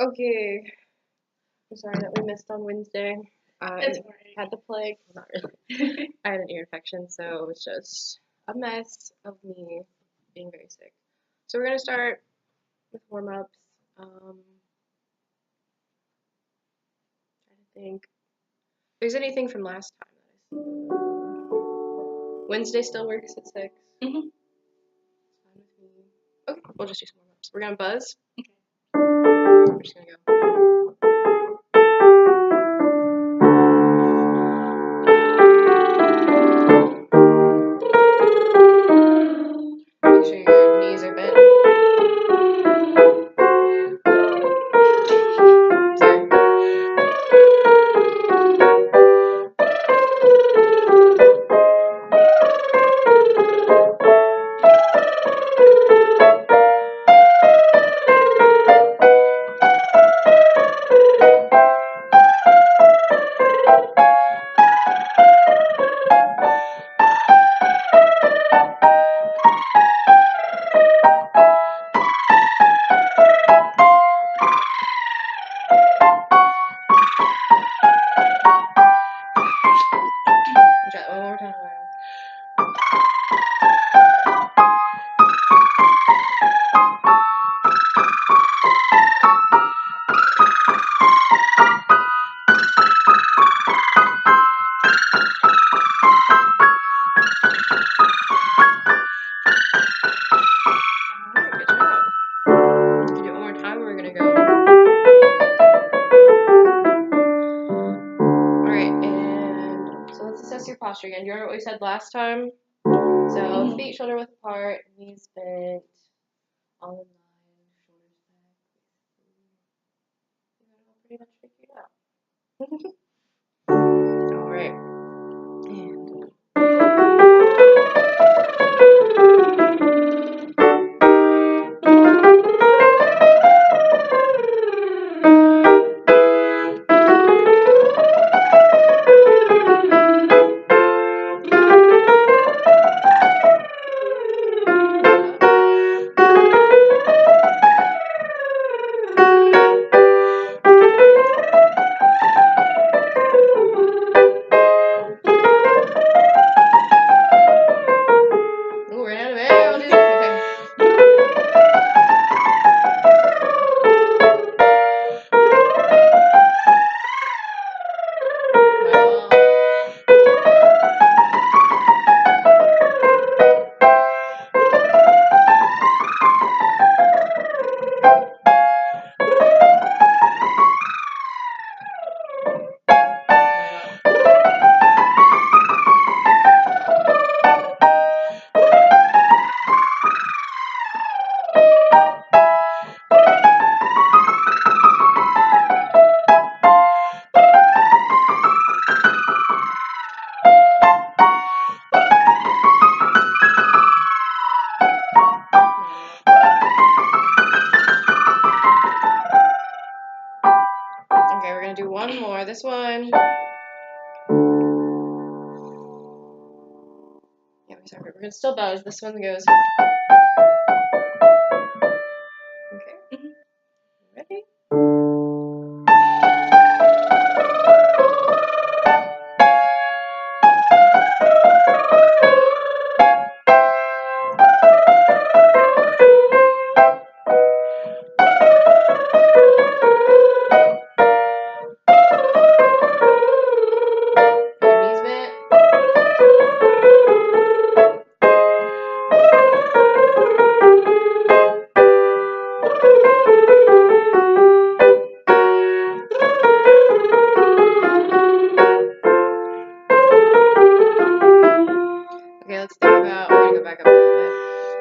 Okay. I'm sorry that we missed on Wednesday. I had the plague. Well, not really. I had an ear infection, so it was just a mess of me being very sick. So we're gonna start with warm-ups. Trying to think. If there's anything from last time that I see. Wednesday still works at 6. Mm-hmm. It's fine with me. Okay, we'll just do some warm-ups. We're gonna buzz. Okay. We're just gonna go. Make sure your knees are bent. Sorry. Try it one more time. Alright, good job. Do it one more time, we're gonna go. Alright, and so let's assess your posture again. Do you remember what we said last time? So feet shoulder width apart, knees bent, all in line, shoulders back. You got it all pretty much figured out. Alright. And ooh, we're out of air. We'll do this. Okay, we're gonna do one more. This one. Yeah, sorry, we're gonna still buzz. This one goes. Okay. Ready? Knees bent. Okay, let's think about, we're gonna go back up a little bit.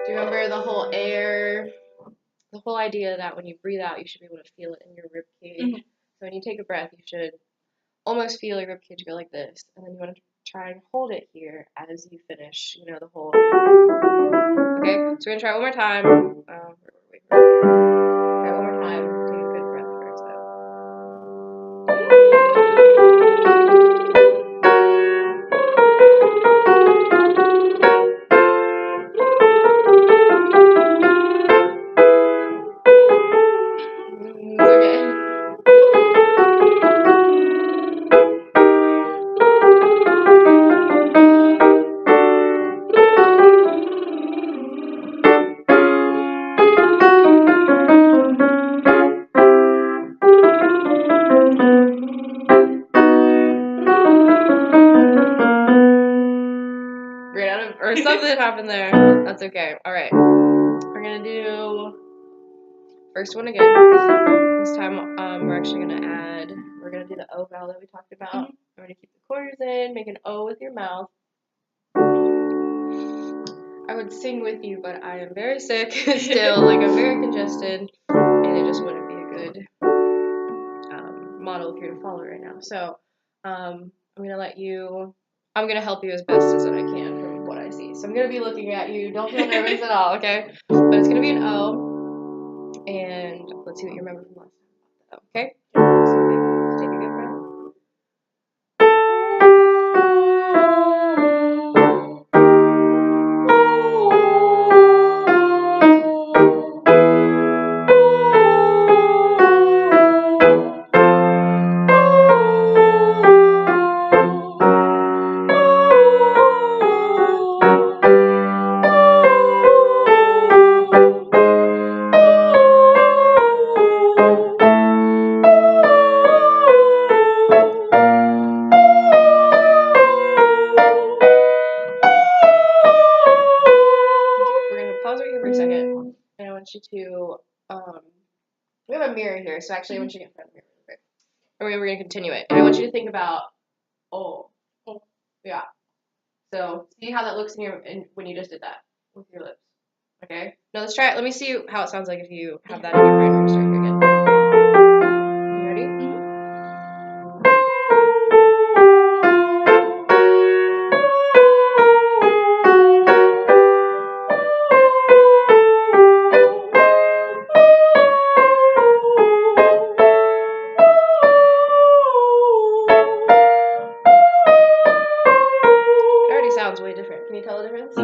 Do you remember the whole idea that when you breathe out, you should be able to feel it in your rib cage? Mm-hmm. So when you take a breath, you should almost feel your rib cage go like this, and then you want to try and hold it here as you finish, the whole. Okay, so we're gonna try it one more time. Wait. Try it one more time. Take a good breath first, though. Okay. Something happened there. That's okay. All right. We're gonna do first one again. This time, we're actually gonna add. We're gonna do the O vowel that we talked about. We're gonna keep the corners in. Make an O with your mouth. I would sing with you, but I am very sick still. Like I'm very congested, and it just wouldn't be a good model if you're to follow right now. So I'm gonna let you. I'm gonna help you as best as I can from what I see. So I'm gonna be looking at you. Don't feel nervous at all, okay? But it's gonna be an O, and let's see what you remember from last time. Okay? So take a good breath. Pause right here for a second, and I want you to, we have a mirror here, so actually I want you to get in front of the mirror real quick. And we're going to continue it. And I want you to think about, yeah. So, see how that looks when you just did that with your lips. Okay? Now let's try it. Let me see how it sounds like if you have that in your brain. We're going to start here again. You ready? Sounds way different. Can you tell the difference?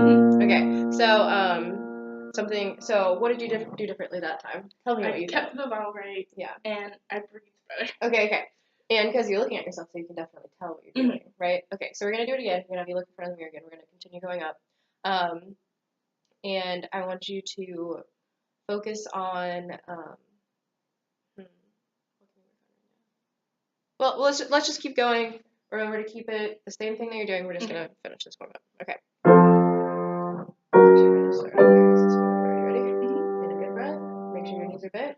Okay, so what did you do differently that time? Tell me what you did. I kept the vowel right. Yeah. And I breathed better. Okay. And because you're looking at yourself, so you can definitely tell what you're doing, right? Okay, so we're going to do it again. We're going to be looking in front of the mirror again. We're going to continue going up. And I want you to focus on, well, let's just keep going. Remember to keep it the same thing that you're doing. We're just going to finish this warm up. Okay. Actually, we're going to start up here. Are you ready? In a good breath. Make sure your knees are bent.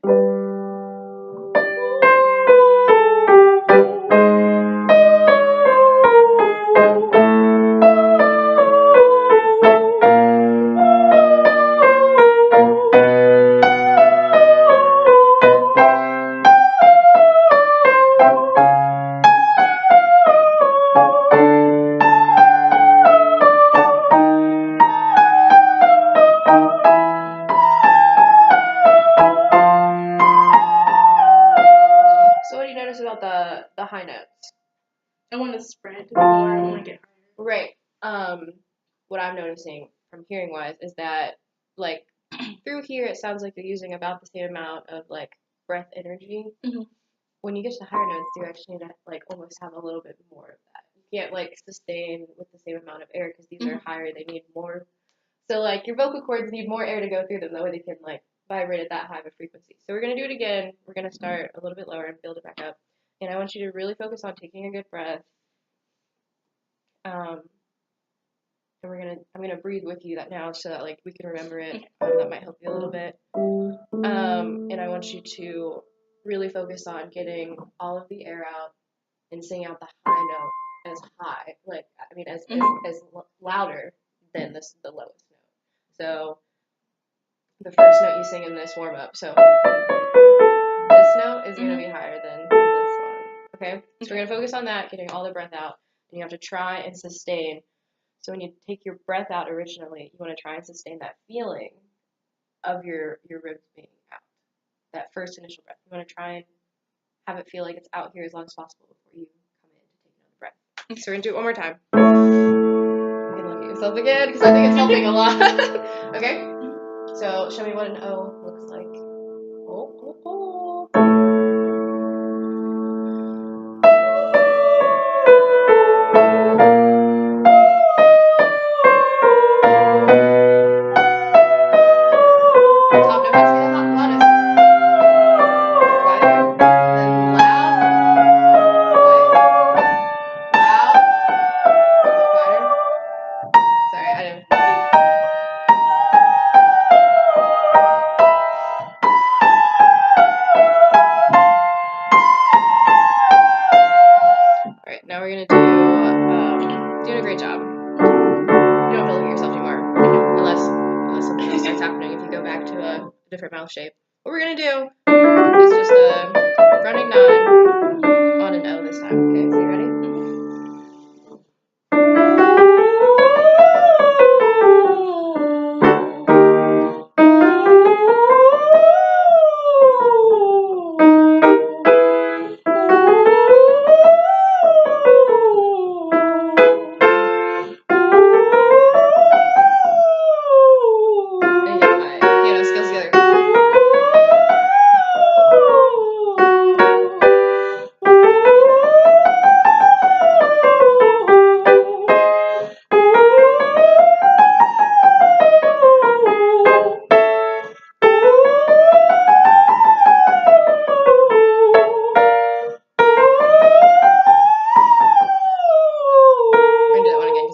About the high notes. I want to spread more. I want to get right. What I'm noticing from hearing wise is that like through here it sounds like you're using about the same amount of like breath energy. When you get to the higher notes, you actually need to like almost have a little bit more of that. You can't like sustain with the same amount of air because these are higher. They need more. So like your vocal cords need more air to go through them. That way they can like vibrate at that high of a frequency. So we're gonna do it again. We're gonna start a little bit lower and build it back up. And I want you to really focus on taking a good breath. And I'm gonna breathe with you that now so that like we can remember it. That might help you a little bit. And I want you to really focus on getting all of the air out and singing out the high note as high, like I mean as louder than the lowest note. So the first note you sing in this warm up. So this note is gonna be higher than this one. Okay? So we're gonna focus on that, getting all the breath out, and you have to try and sustain. So when you take your breath out originally, you want to try and sustain that feeling of your ribs being out. That first initial breath. You want to try and have it feel like it's out here as long as possible before you come in to take another breath. So we're gonna do it one more time. You can look at yourself again because I think it's helping a lot. Okay? So show me what an O looks like. mouth shape. What we're gonna do is just a running nod on an O this time. Okay, so you ready?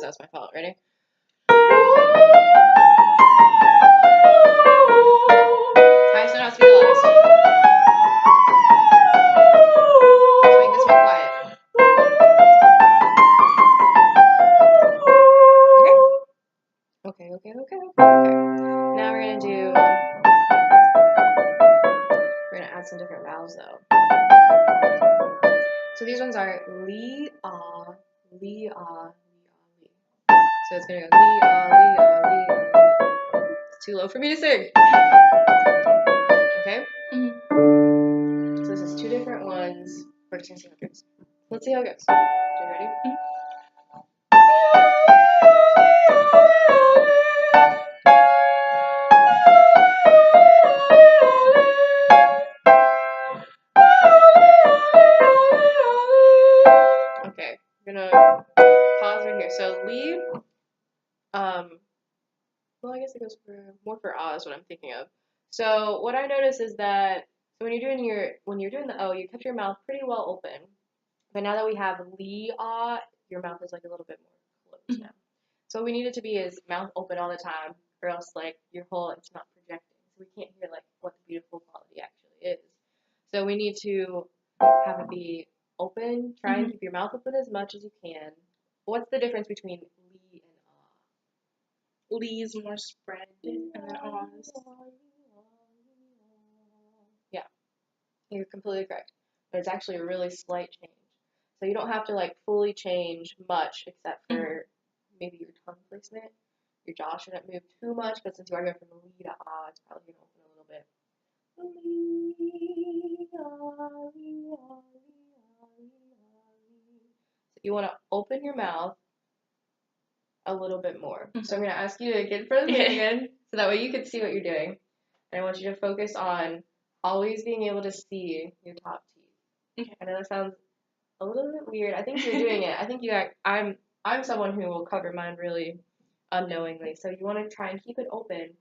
That's my fault. Ready? Highest note has to be the lowest. Let's make this one quiet. Okay. Now we're gonna add some different vowels though. So these ones are li, ah, li, ah, li, ah, li. So it's gonna go li, ah, li, ah, li, ah, li. It's too low for me to sing. Okay? So this is two different ones. We're just gonna see how it goes. Let's see how it goes. Are you ready? Okay, I'm gonna pause right here. So li, well, I guess it goes more for ah is what I'm thinking of. So what I notice is that when you're doing the O, you kept your mouth pretty well open. But now that we have li, ah, your mouth is like a little bit more closed now. So what we need it to be is mouth open all the time, or else like it's not projecting. So we can't hear like what the beautiful quality actually is. So we need to have it be open. Try and keep your mouth open as much as you can. What's the difference between li and ah? Li's more spread, and then ah's. Yeah, you're completely correct. But it's actually a really slight change. So you don't have to like fully change much except for maybe your tongue placement. Your jaw shouldn't move too much, but since you are going from li to ah, it's probably going to open a little bit. So you want to open your mouth a little bit more. So I'm going to ask you to get in front of the mirror again, so that way you can see what you're doing. And I want you to focus on always being able to see your top teeth. Okay. I know that sounds a little bit weird. I think you're doing it. I think I'm someone who will cover mine really unknowingly. So you want to try and keep it open.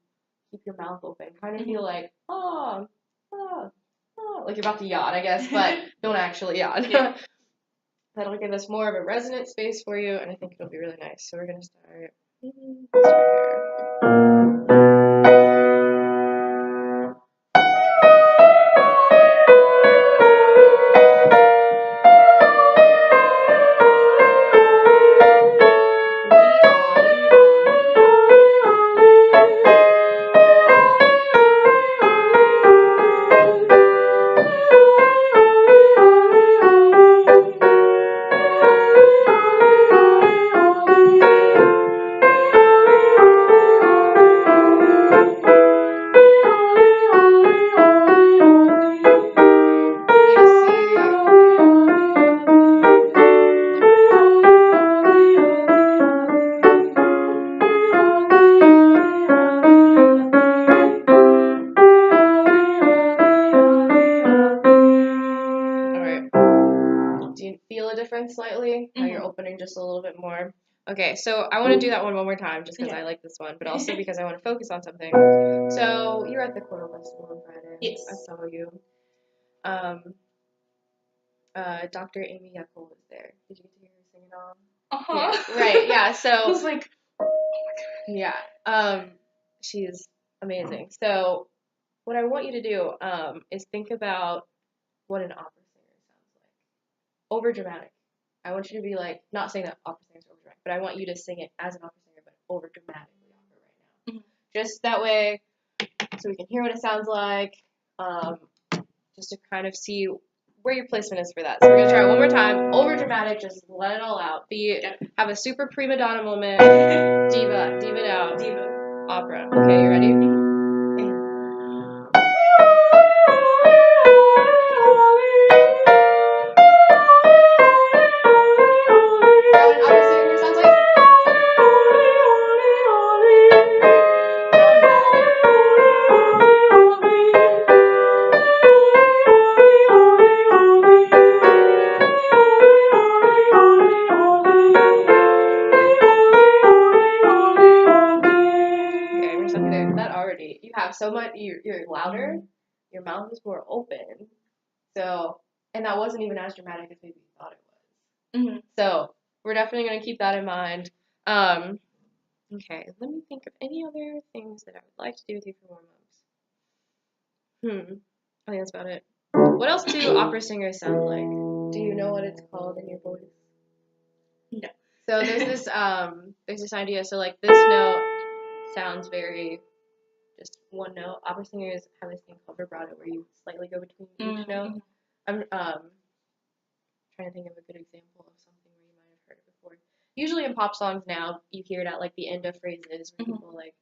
Keep your mouth open. Kind of feel like, like you're about to yawn, I guess, but don't actually yawn. Yeah. That'll give us more of a resonant space for you, and I think it'll be really nice. So we're going to start here. Slightly, how you're opening just a little bit more. Okay, so I want to do that one more time just because I like this one, but also because I want to focus on something. So you were at the Choral Festival on Friday. Yes. I saw you. Dr. Amy Yeckel was there. Did you get to hear her sing it all? Yeah, right, yeah, so I was like, oh my god. Yeah, she's amazing. So what I want you to do is think about what an opera singer sounds like. Over dramatic. I want you to be like, not saying that opera singers are over dramatic, but I want you to sing it as an opera singer, but over dramatically opera right now. Just that way, so we can hear what it sounds like, just to kind of see where your placement is for that. So we're gonna try it one more time. Over dramatic, just let it all out. Have a super prima donna moment. Diva it out. Diva. Opera. Okay, you ready? You have so much, you're louder, your mouth is more open, so, and that wasn't even as dramatic as maybe you thought it was. So, we're definitely going to keep that in mind. Okay, let me think of any other things that I would like to do with you for warm-ups. I think that's about it. What else do opera singers sound like? Do you know what it's called in your voice? No. So there's this idea, so like this note sounds very just one note. Opera singers have this thing called vibrato where you slightly go between each note. I'm trying to think of a good example of something where you might have heard it before. Usually in pop songs now, you hear it at like the end of phrases where people like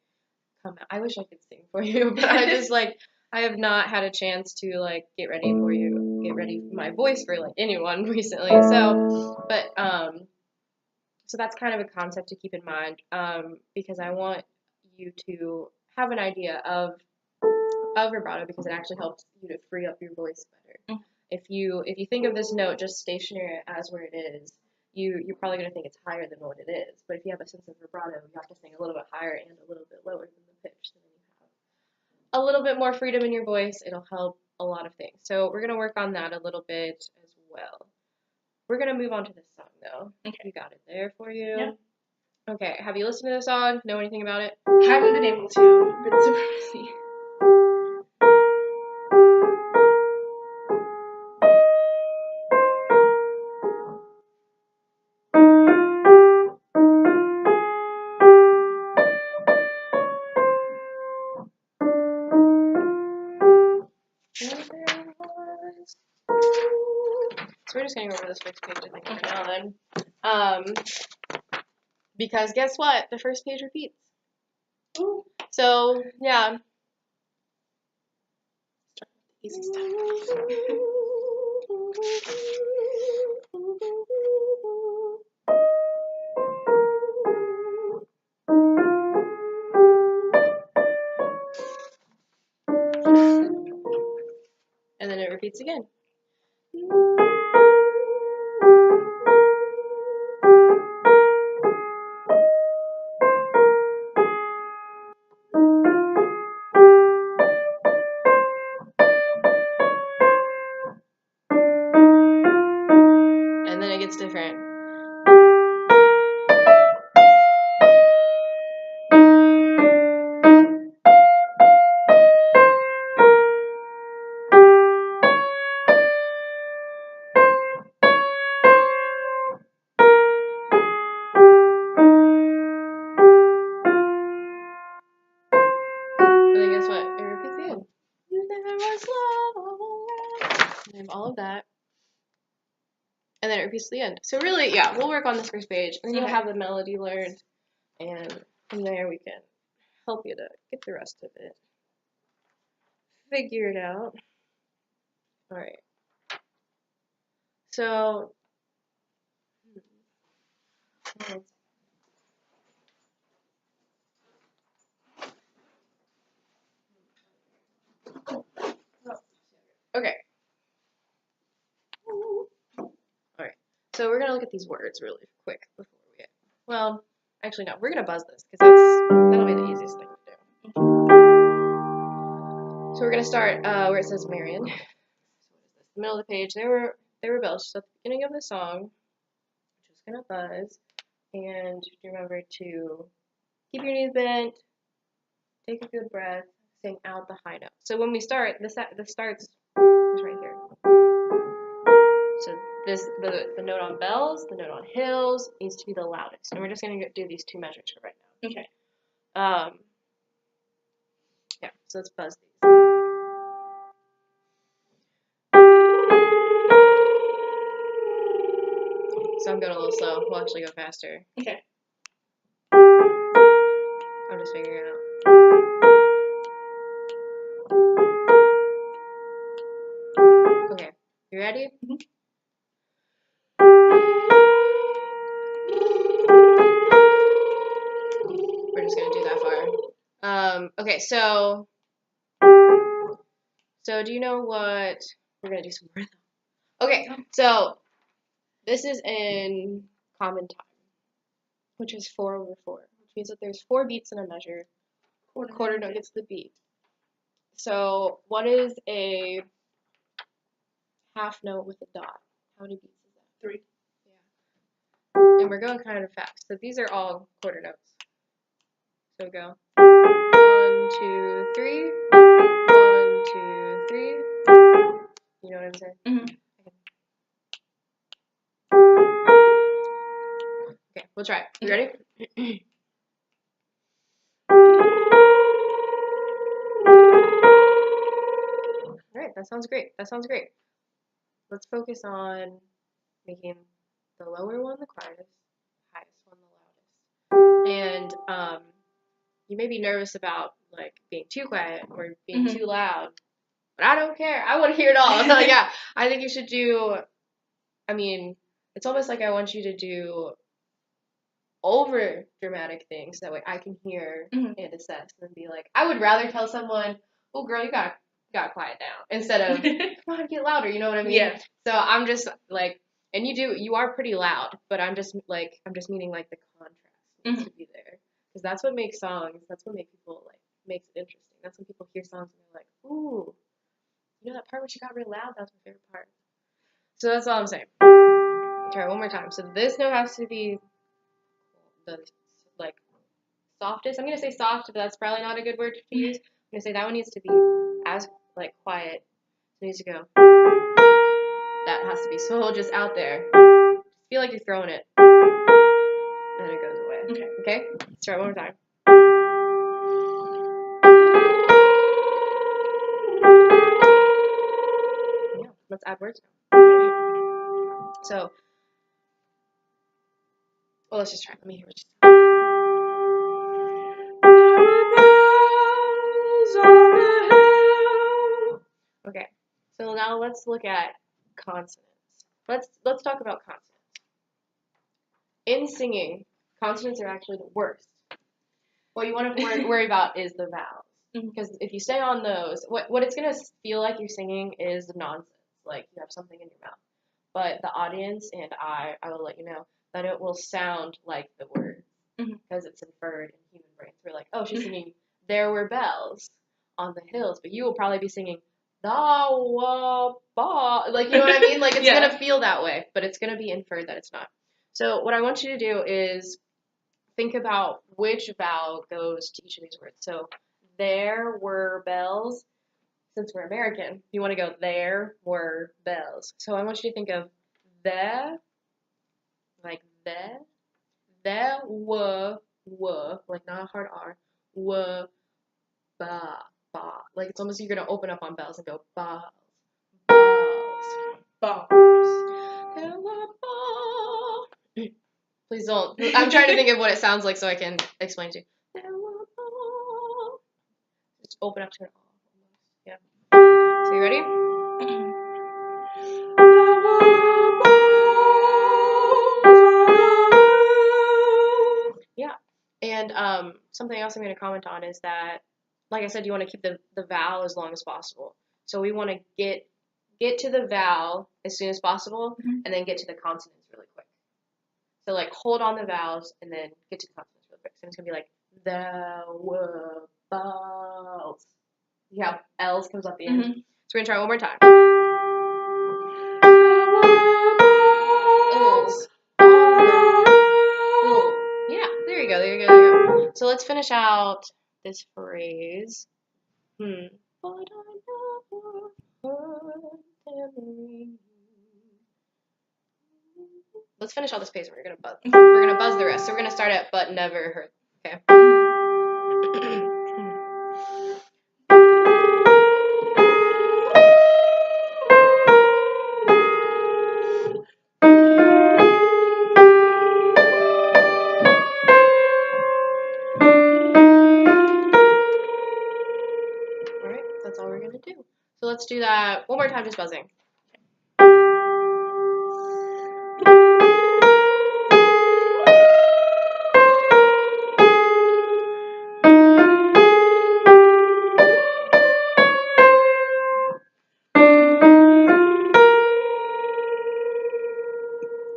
come out. I wish I could sing for you, but I just like I have not had a chance to like get ready for my voice for like anyone recently. So, but so that's kind of a concept to keep in mind, because I want you to have an idea of vibrato because it actually helps you to free up your voice better. If you think of this note just stationary as where it is, you're probably going to think it's higher than what it is. But if you have a sense of vibrato, you have to sing a little bit higher and a little bit lower than the pitch. So then you have a little bit more freedom in your voice. It'll help a lot of things. So we're going to work on that a little bit as well. We're going to move on to this song, though. Okay. You got it there for you? Yep. Okay. Have you listened to the song? Know anything about it? Haven't been able to. Been super busy. So we're just going to go over this first page, I think, for now then. Because guess what? The first page repeats. Ooh. So, yeah. Easy stuff. And then it repeats again. And then it gets different. And then guess what? It repeats again. You never was love all around. And all of that. And then it repeats to the end. So really, yeah, we'll work on this first page. And then you'll have the melody learned. And from there we can help you to get the rest of it figured out. Alright. So, okay. Alright. So we're going to look at these words really quick before we well, actually no, we're going to buzz this because that'll be the easiest thing to do. So we're going to start where it says Marion. So what is this? The middle of the page. They were bells. So at the beginning of the song, we're just going to buzz. And remember to keep your knees bent, take a good breath, sing out the high note. So when we start, this starts is right here. So the note on bells, the note on hills needs to be the loudest. And we're just going to do these two measures for right now. Okay. Yeah, so let's buzz these. So I'm going a little slow. We'll actually go faster. Okay. I'm just figuring it out. Okay, you ready? Mm-hmm. We're just gonna do that far. Okay, so do you know what we're gonna do some more? Okay, so this is in common time, which is 4/4, which means that there's 4 beats in a measure. Quarter note gets the beat. So what is a half note with a dot? How many beats is that? 3. Yeah. And we're going kind of fast. So these are all quarter notes. So go 1, 2, 3. 1, 2, 3. You know what I'm saying? Mm-hmm. Okay, we'll try it. You ready? All right, that sounds great. That sounds great. Let's focus on making the lower one the quietest, highest one the loudest. And you may be nervous about like being too quiet or being too loud, but I don't care. I want to hear it all. Yeah, I think you should do. I mean, it's almost like I want you to do over dramatic things that way I can hear and assess and be like, I would rather tell someone, "Oh, girl, you got quiet down," instead of "Come on, get louder." You know what I mean? Yeah. So I'm just like, and you are pretty loud, but I'm just meaning like the contrast needs to be there because that's what makes songs. That's what makes people like makes it interesting. That's when people hear songs and they're like, "Ooh, you know that part where she got real loud? That's my favorite part." So that's all I'm saying. Try one more time. So this note has to be the like softest. I'm gonna say soft, but that's probably not a good word to use. I'm gonna say that one needs to be as like quiet. It needs to go. That has to be so just out there. Just feel like you're throwing it, and it goes away. Okay. Let's try it one more time. Yeah. Let's add words now. So, well, let's just try. Let me hear what you say. Okay, so now let's look at consonants. Let's talk about consonants. In singing, consonants are actually the worst. What you want to worry about is the vowels, because if you stay on those, what it's gonna feel like you're singing is nonsense, like you have something in your mouth. But the audience and I will let you know that it will sound like the word because it's inferred in human brains. We're like, oh, she's singing "There Were Bells on the Hills," but you will probably be singing "Da wa ba," like you know what I mean? Like it's gonna feel that way, but it's gonna be inferred that it's not. So what I want you to do is think about which vowel goes to each of these words. So there were bells. Since we're American, you want to go there were bells. So I want you to think of the, like the, there were, like not a hard R, were, ba, ba. Like it's almost you're going to open up on bells and go bells, bells, Balls. there were bells. Please don't. I'm trying to think of what it sounds like so I can explain to you. There were bells. Just open up to an all. Yeah. So you ready? Yeah. And something else I'm going to comment on is that, like I said, you want to keep the vowel as long as possible. So we want to get to the vowel as soon as possible, and then get to the consonants really quick. So like hold on the vowels and then get to the consonants really quick. So it's gonna be like the were balls. Yeah, L's comes up the end. So we're gonna try one more time. Yeah, there you go, there you go, there you go. So let's finish out this phrase. But I never heard them ring. Let's finish all this page and we're gonna buzz. We're gonna buzz the rest. So we're gonna start at but never heard. Okay. let's do that one more time, just buzzing.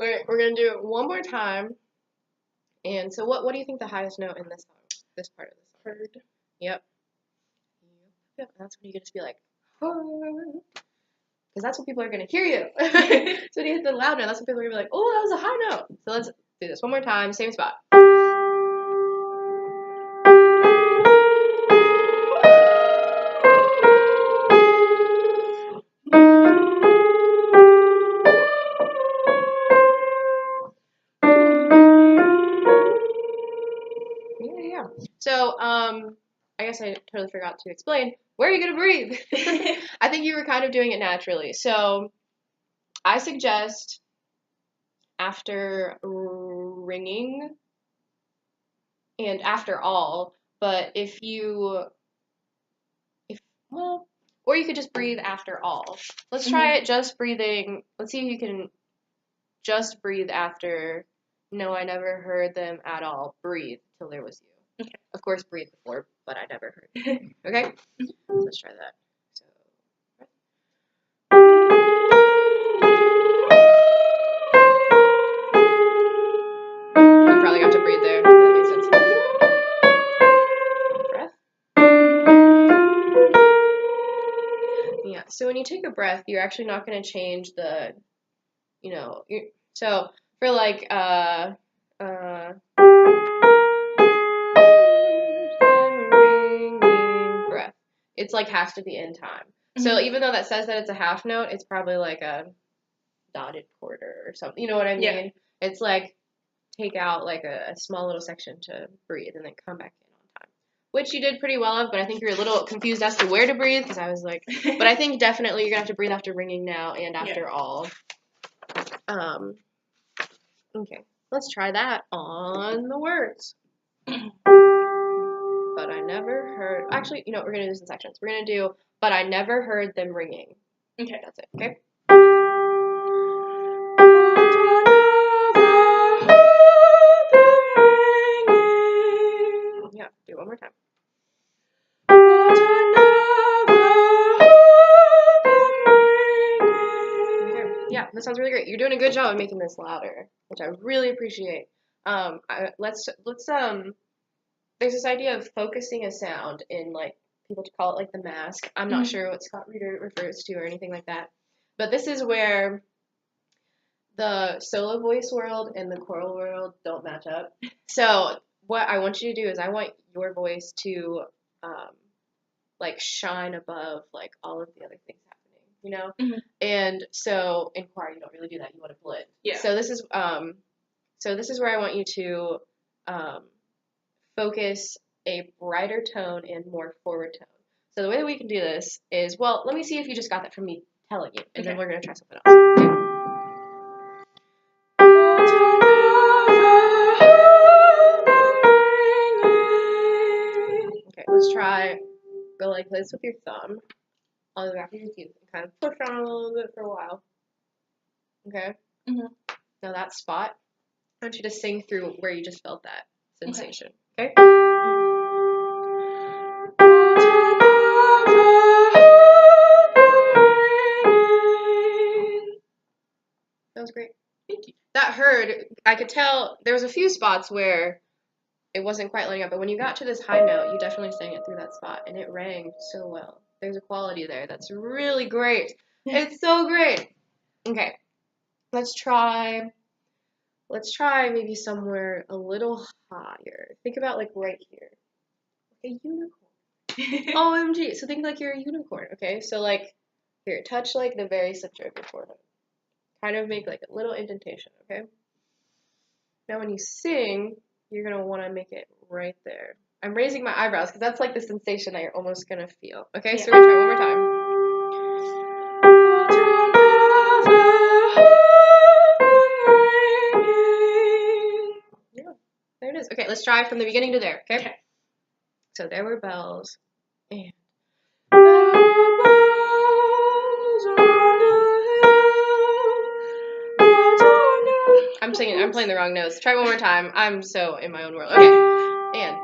Okay, we're gonna do it one more time. And so what do you think the highest note in this song, this part of the song? Heard. Yep. Yep. That's when you get to be like, because that's what people are gonna hear you. So when you hit the loud note, that's when people are gonna be like, oh, that was a high note. So let's do this one more time, same spot. Yeah. So, I guess I totally forgot to explain. Where are you gonna breathe? I think you were kind of doing it naturally. So, I suggest after ringing and after all, but or you could just breathe after all. Let's try it just breathing. Let's see if you can just breathe after. No, I never heard them at all. Breathe till there was you. Okay. Of course, breathe before, but I never heard. Okay? So let's try that. So, you probably got to breathe there. That makes sense. Breath. Yeah. So when you take a breath, you're actually not going to change the, so for like breath, it's like has to be in time. So even though that says that it's a half note, it's probably like a dotted quarter or something. You know what I mean? Yeah. It's like take out like a small little section to breathe and then come back in on time, which you did pretty well of, but I think you're a little confused as to where to breathe because I was like, but I think definitely you're gonna have to breathe after ringing now and after all. Okay, let's try that on the words. But I never heard, actually, we're gonna do this in sections. We're gonna do, but I never heard them ringing. Okay. That's it, okay? Yeah, do it one more time. Okay. Yeah, that sounds really great. You're doing a good job of making this louder, which I really appreciate. There's this idea of focusing a sound in, like, people call it like the mask. I'm not sure what Scott Reeder refers to or anything like that. But this is where the solo voice world and the choral world don't match up. So what I want you to do is I want your voice to like shine above like all of the other things happening, And so in choir you don't really do that. You want to blend. Yeah. So this is where I want you to focus a brighter tone and more forward tone. So the way that we can do this is, well, let me see if you just got that from me telling you, and then we're gonna try something else. Okay, let's try go like this with your thumb on the back of your teeth and kind of push on a little bit for a while. Okay? Now that spot, I want you to sing through where you just felt that sensation. Okay? That was great. Thank you. That I could tell there was a few spots where it wasn't quite lining up, but when you got to this high note, you definitely sang it through that spot, and it rang so well. There's a quality there that's really great. It's so great. Okay, let's try maybe somewhere a little higher. Think about like right here. A unicorn. OMG. So think like you're a unicorn, okay? So like here, touch like the very center of your forehead. Kind of make like a little indentation, okay? Now when you sing, you're gonna want to make it right there. I'm raising my eyebrows because that's like the sensation that you're almost gonna feel. Okay, so we're gonna try one more time. Yeah, there it is. Okay, let's try from the beginning to there. Okay. So there were bells, and singing. I'm playing the wrong notes. Try one more time. I'm so in my own world. Okay. And.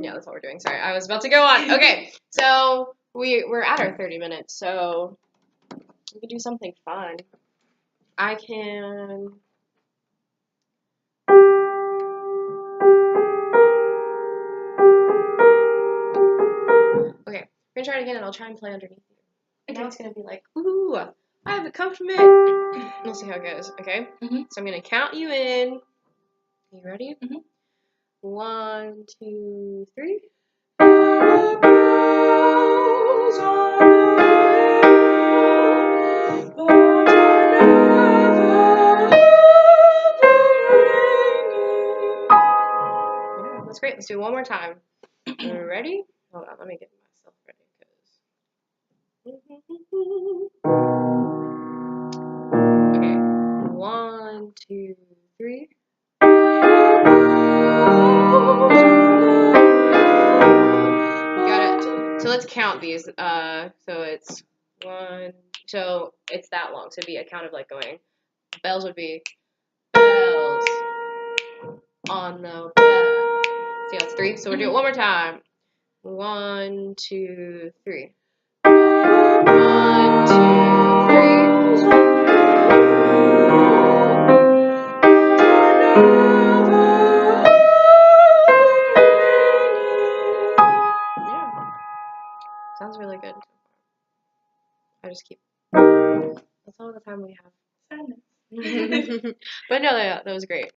Yeah, that's what we're doing. Sorry, I was about to go on. Okay, so we're at our 30 minutes, so we can do something fun. I can. Okay, we're gonna try it again, and I'll try and play underneath you. And now it's gonna be like, ooh, I have a compliment. We'll see how it goes. Okay, so I'm gonna count you in. Are you ready? 1, 2, 3. Yeah, that's great. Let's do it one more time. Ready? Hold on, let me get myself ready. Okay, 1, 2, 3. Got it. So let's count these. So it's 1. So it's that long. So it'd be a count of like going. Bells would be bells on the bell. See how it's 3? So we'll do it one more time. 1, 2, 3. 1, 2, 3. Yeah, sounds really good. I just keep. That's all the time we have. But no, that was great.